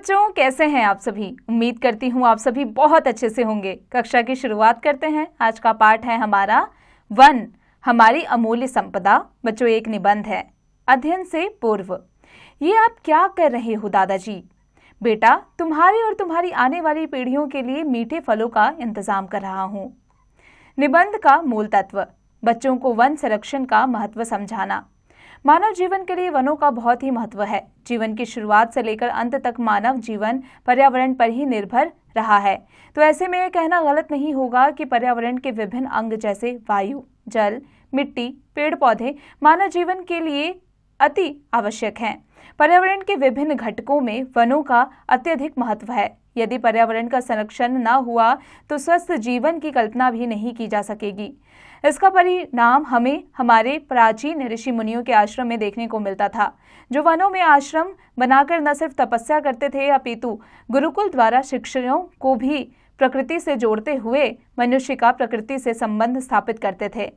बच्चों, कैसे हैं आप सभी। उम्मीद करती हूँ आप सभी बहुत अच्छे से होंगे। कक्षा की शुरुआत करते हैं। आज का पाठ है हमारा वन, हमारी अमूल्य संपदा। बच्चों, एक निबंध है अध्ययन से पूर्व। ये आप क्या कर रहे हो दादाजी? बेटा, तुम्हारी और तुम्हारी आने वाली पीढ़ियों के लिए मीठे फलों का इंतजाम कर रहा हूँ। निबंध का मूल तत्व, बच्चों को वन संरक्षण का महत्व समझाना। मानव जीवन के लिए वनों का बहुत ही महत्व है। जीवन की शुरुआत से लेकर अंत तक मानव जीवन पर्यावरण पर ही निर्भर रहा है। तो ऐसे में यह कहना गलत नहीं होगा कि पर्यावरण के विभिन्न अंग जैसे वायु, जल, मिट्टी, पेड़ पौधे मानव जीवन के लिए अति आवश्यक हैं। पर्यावरण के विभिन्न घटकों में वनों का अत्यधिक महत्व है। यदि पर्यावरण का संरक्षण न हुआ तो स्वस्थ जीवन की कल्पना भी नहीं की जा सकेगी। इसका परिणाम हमें हमारे प्राचीन ऋषि मुनियों के आश्रम में देखने को मिलता था, जो वनों में आश्रम बनाकर न सिर्फ तपस्या करते थे, अपितु गुरुकुल द्वारा शिष्यों को भी प्रकृति से जोड़ते हुए मनुष्य का प्रकृति से संबंध स्थापित करते थे।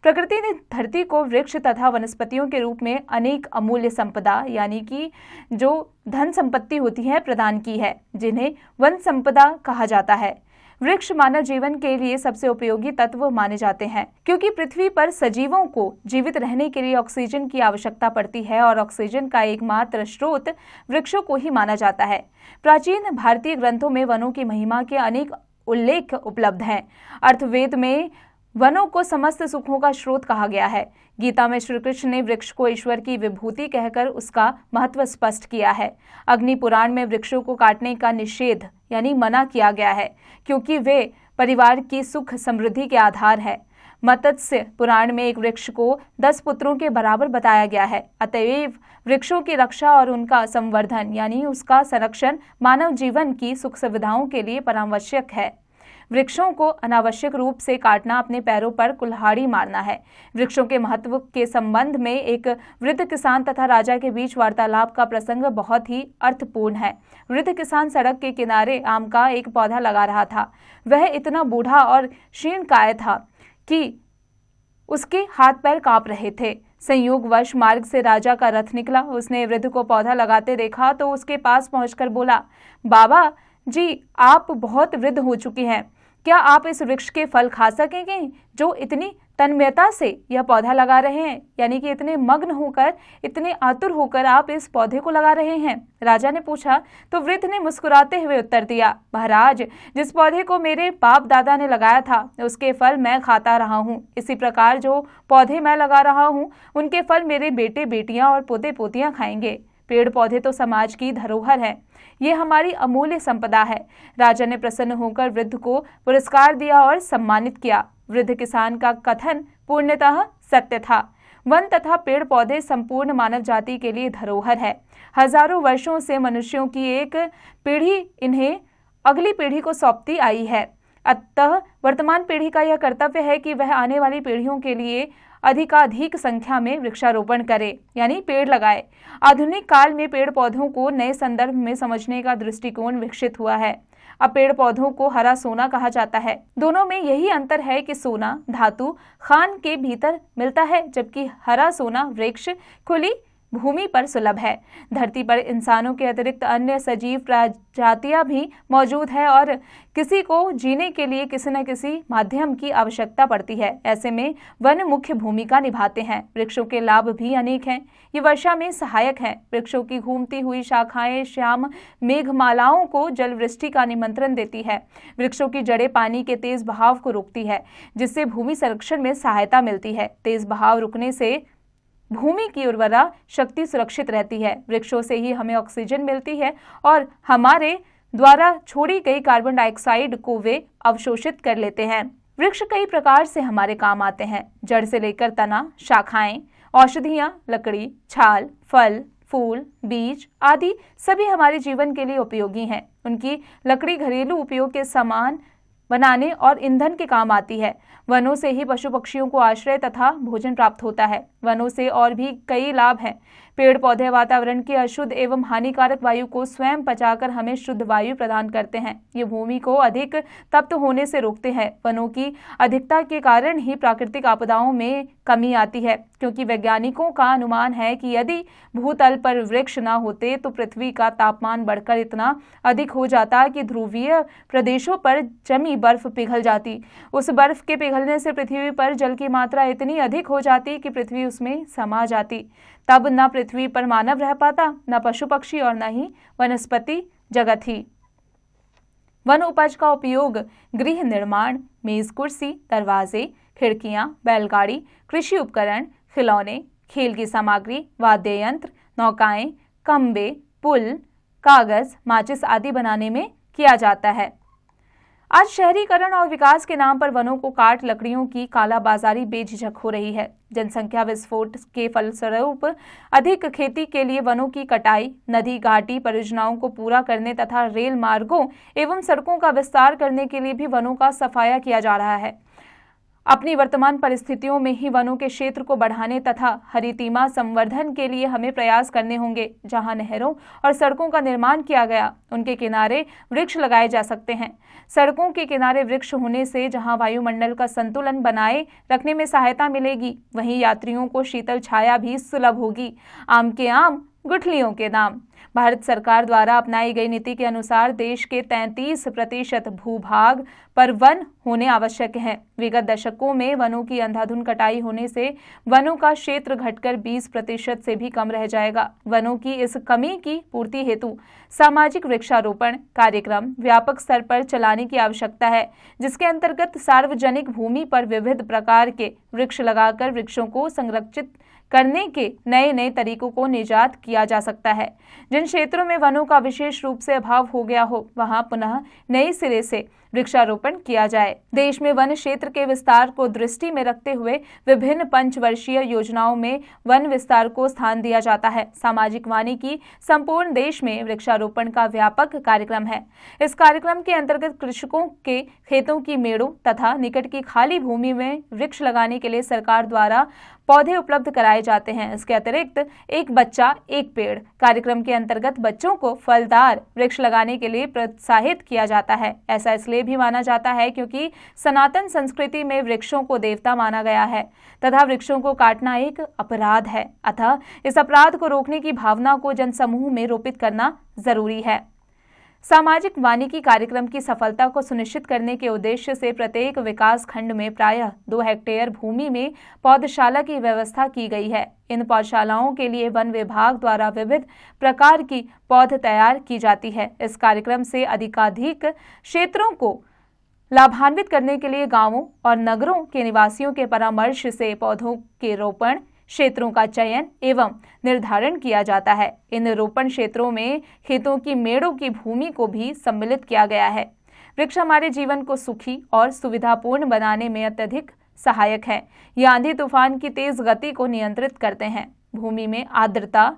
प्रकृति ने धरती को वृक्ष तथा वनस्पतियों के रूप में अनेक अमूल्य संपदा यानी कि जो धन संपत्ति होती है प्रदान की है, जिन्हें वन संपदा कहा जाता है। वृक्ष मानव जीवन के लिए सबसे उपयोगी तत्व माने जाते हैं, क्योंकि पृथ्वी पर सजीवों को जीवित रहने के लिए ऑक्सीजन की आवश्यकता पड़ती है और ऑक्सीजन का एकमात्र स्रोत वृक्षों को ही माना जाता है। प्राचीन भारतीय ग्रंथों में वनों की महिमा के अनेक उल्लेख उपलब्ध हैं। अर्थवेद में वनों को समस्त सुखों का स्रोत कहा गया है। गीता में श्री कृष्ण ने वृक्ष को ईश्वर की विभूति कहकर उसका महत्व स्पष्ट किया है। अग्नि पुराण में वृक्षों को काटने का निषेध यानी मना किया गया है, क्योंकि वे परिवार की सुख समृद्धि के आधार है। मत्स्य पुराण में एक वृक्ष को 10 पुत्रों के बराबर बताया गया है। अतएव वृक्षों की रक्षा और उनका संवर्धन यानी उसका संरक्षण मानव जीवन की सुख सुविधाओं के लिए परमावश्यक है। वृक्षों को अनावश्यक रूप से काटना अपने पैरों पर कुल्हाड़ी मारना है। वृक्षों के महत्व के संबंध में एक वृद्ध किसान तथा राजा के बीच वार्तालाप का प्रसंग बहुत ही अर्थपूर्ण है। वृद्ध किसान सड़क के किनारे आम का एक पौधा लगा रहा था। वह इतना बूढ़ा और क्षीणकाय था कि उसके हाथ पैर कांप रहे थे। संयोगवश मार्ग से राजा का रथ निकला। उसने वृद्ध को पौधा लगाते देखा तो उसके पास पहुंचकर बोला, बाबा जी, आप बहुत वृद्ध हो चुके हैं, क्या आप इस वृक्ष के फल खा सकेंगे जो इतनी तन्मयता से यह पौधा लगा रहे हैं? यानी कि इतने मग्न होकर, इतने आतुर होकर आप इस पौधे को लगा रहे हैं। राजा ने पूछा तो वृद्ध ने मुस्कुराते हुए उत्तर दिया, महाराज, जिस पौधे को मेरे बाप दादा ने लगाया था उसके फल मैं खाता रहा हूँ। इसी प्रकार जो पौधे मैं लगा रहा हूँ उनके फल मेरे बेटे बेटियां और पोते पोतियां खाएंगे। पेड़ पौधे तो समाज की धरोहर है, ये हमारी अमूल्य संपदा है। राजा ने प्रसन्न होकर वृद्ध को पुरस्कार दिया और सम्मानित किया। वृद्ध किसान का कथन पूर्णतः सत्य था। वन तथा पेड़ पौधे संपूर्ण मानव जाति के लिए धरोहर है। हजारों वर्षों से मनुष्यों की एक पीढ़ी इन्हें अगली पीढ़ी को सौंपती आई है। अतः वर्तमान पीढ़ी का यह कर्तव्य है कि वह आने वाली पीढ़ियों के लिए अधिकाधिक संख्या में वृक्षारोपण करे यानी पेड़ लगाए। आधुनिक काल में पेड़ पौधों को नए संदर्भ में समझने का दृष्टिकोण विकसित हुआ है। अब पेड़ पौधों को हरा सोना कहा जाता है। दोनों में यही अंतर है कि सोना धातु खान के भीतर मिलता है, जबकि हरा सोना वृक्ष खुली भूमि पर सुलभ है। धरती पर इंसानों के अतिरिक्त अन्य सजीव प्रजातियां भी मौजूद है और किसी को जीने के लिए किसी न किसी माध्यम की आवश्यकता पड़ती है। ऐसे में वन मुख्य भूमिका निभाते हैं। वृक्षों के लाभ भी अनेक हैं। ये वर्षा में सहायक हैं। वृक्षों की घूमती हुई शाखाएं श्याम मेघमालाओं को जल वृष्टि का निमंत्रण देती है। वृक्षों की जड़ें पानी के तेज बहाव को रोकती है, जिससे भूमि संरक्षण में सहायता मिलती है। तेज बहाव रुकने से भूमि की उर्वरा शक्ति सुरक्षित रहती है। वृक्षों से ही हमें ऑक्सीजन मिलती है और हमारे द्वारा छोड़ी गई कार्बन डाइऑक्साइड को वे अवशोषित कर लेते हैं। वृक्ष कई प्रकार से हमारे काम आते हैं। जड़ से लेकर तना, शाखाएं, औषधियां, लकड़ी, छाल, फल, फूल, बीज आदि सभी हमारे जीवन के लिए उपयोगी हैं। उनकी लकड़ी घरेलू उपयोग के सामान बनाने और ईंधन के काम आती है। वनों से ही पशु पक्षियों को आश्रय तथा भोजन प्राप्त होता है। वनों से और भी कई लाभ हैं। पेड़ पौधे वातावरण की अशुद्ध एवं हानिकारक वायु को स्वयं पचाकर हमें शुद्ध वायु प्रदान करते हैं। ये भूमि को अधिक तप्त होने से रोकते हैं। वनों की अधिकता के कारण ही प्राकृतिक आपदाओं में कमी आती है, क्योंकि वैज्ञानिकों का अनुमान है कि यदि भूतल पर वृक्ष न होते तो पृथ्वी का तापमान बढ़कर इतना अधिक हो जाता कि ध्रुवीय प्रदेशों पर जमी बर्फ पिघल जाती। उस बर्फ के पिघलने से पृथ्वी पर जल की मात्रा इतनी अधिक हो जाती कि पृथ्वी उसमें समा जाती। तब न पृथ्वी पर मानव रह पाता, न पशु पक्षी और न ही वनस्पति जगत ही। वन उपज का उपयोग गृह निर्माण, मेज कुर्सी, दरवाजे, खिड़कियां, बैलगाड़ी, कृषि उपकरण, खिलौने, खेल की सामग्री, वाद्य यंत्र, नौकाएं, खंबे, पुल, कागज, माचिस आदि बनाने में किया जाता है। आज शहरीकरण और विकास के नाम पर वनों को काट लकड़ियों की कालाबाजारी बेझिझक हो रही है। जनसंख्या विस्फोट के फलस्वरूप अधिक खेती के लिए वनों की कटाई, नदी घाटी परियोजनाओं को पूरा करने तथा रेल मार्गों एवं सड़कों का विस्तार करने के लिए भी वनों का सफाया किया जा रहा है। अपनी वर्तमान परिस्थितियों में ही वनों के क्षेत्र को बढ़ाने तथा हरितिमा संवर्धन के लिए हमें प्रयास करने होंगे। जहां नहरों और सड़कों का निर्माण किया गया, उनके किनारे वृक्ष लगाए जा सकते हैं। सड़कों के किनारे वृक्ष होने से जहां वायुमंडल का संतुलन बनाए रखने में सहायता मिलेगी, वहीं यात्रियों को शीतल छाया भी सुलभ होगी। आम के आम, गुठलियों के दाम। भारत सरकार द्वारा अपनाई गई नीति के अनुसार देश के 33% भूभाग पर वन होने आवश्यक है। विगत दशकों में वनों की अंधाधुंध कटाई होने से वनों का क्षेत्र घटकर 20% से भी कम रह जाएगा। वनों की इस कमी की पूर्ति हेतु सामाजिक वृक्षारोपण कार्यक्रम व्यापक स्तर पर चलाने की आवश्यकता है, जिसके अंतर्गत सार्वजनिक भूमि पर विविध प्रकार के वृक्ष लगाकर वृक्षों को संरक्षित करने के नए नए तरीकों को निजात किया जा सकता है। जिन क्षेत्रों में वनों का विशेष रूप से अभाव हो गया हो, वहां पुनः नए सिरे से वृक्षारोपण किया जाए। देश में वन क्षेत्र के विस्तार को दृष्टि में रखते हुए विभिन्न पंचवर्षीय योजनाओं में वन विस्तार को स्थान दिया जाता है। सामाजिक वानिकी संपूर्ण देश में वृक्षारोपण का व्यापक कार्यक्रम है। इस कार्यक्रम के अंतर्गत कृषकों के खेतों की मेड़ों तथा निकट की खाली भूमि में वृक्ष लगाने के लिए सरकार द्वारा पौधे उपलब्ध कराए जाते हैं। इसके अतिरिक्त एक बच्चा एक पेड़ कार्यक्रम के अंतर्गत बच्चों को फलदार वृक्ष लगाने के लिए प्रोत्साहित किया जाता है। ऐसा इसलिए भी माना जाता है क्योंकि सनातन संस्कृति में वृक्षों को देवता माना गया है तथा वृक्षों को काटना एक अपराध है। अतः इस अपराध को रोकने की भावना को जनसमूह में रोपित करना जरूरी है। सामाजिक वानिकी कार्यक्रम की सफलता को सुनिश्चित करने के उद्देश्य से प्रत्येक विकास खंड में प्रायः 2 हेक्टेयर भूमि में पौधशाला की व्यवस्था की गई है। इन पौधशालाओं के लिए वन विभाग द्वारा विविध प्रकार की पौध तैयार की जाती है। इस कार्यक्रम से अधिकाधिक क्षेत्रों को लाभान्वित करने के लिए गांवों और नगरों के निवासियों के परामर्श से पौधों के रोपण क्षेत्रों का चयन एवं निर्धारण किया जाता है। इन रोपण क्षेत्रों में खेतों की मेड़ों की भूमि को भी सम्मिलित किया गया है। वृक्ष हमारे जीवन को सुखी और सुविधापूर्ण बनाने में अत्यधिक सहायक है। ये आंधी तूफान की तेज गति को नियंत्रित करते हैं, भूमि में आर्द्रता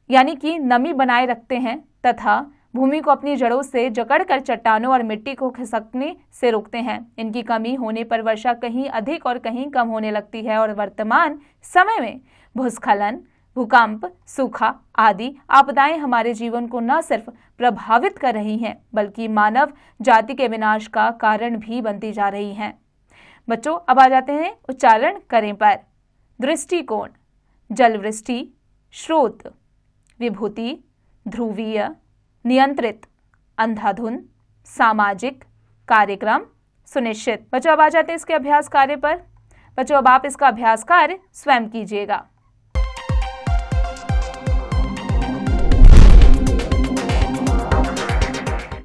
यानी कि नमी बनाए रखते हैं तथा भूमि को अपनी जड़ों से जकड़कर चट्टानों और मिट्टी को खिसकने से रोकते हैं। इनकी कमी होने पर वर्षा कहीं अधिक और कहीं कम होने लगती है और वर्तमान समय में भूस्खलन, भूकंप, सूखा आदि आपदाएं हमारे जीवन को न सिर्फ प्रभावित कर रही हैं, बल्कि मानव जाति के विनाश का कारण भी बनती जा रही हैं। बच्चों, अब आ जाते हैं उच्चारण करें पर। दृष्टिकोण, जलवृष्टि, स्रोत, विभूति, ध्रुवीय, नियंत्रित, अंधाधुंध, सामाजिक, कार्यक्रम, सुनिश्चित। बच्चों, अब आ जाते हैं इसके अभ्यास कार्य पर। बच्चों, अब आप इसका अभ्यास कार्य स्वयं कीजिएगा।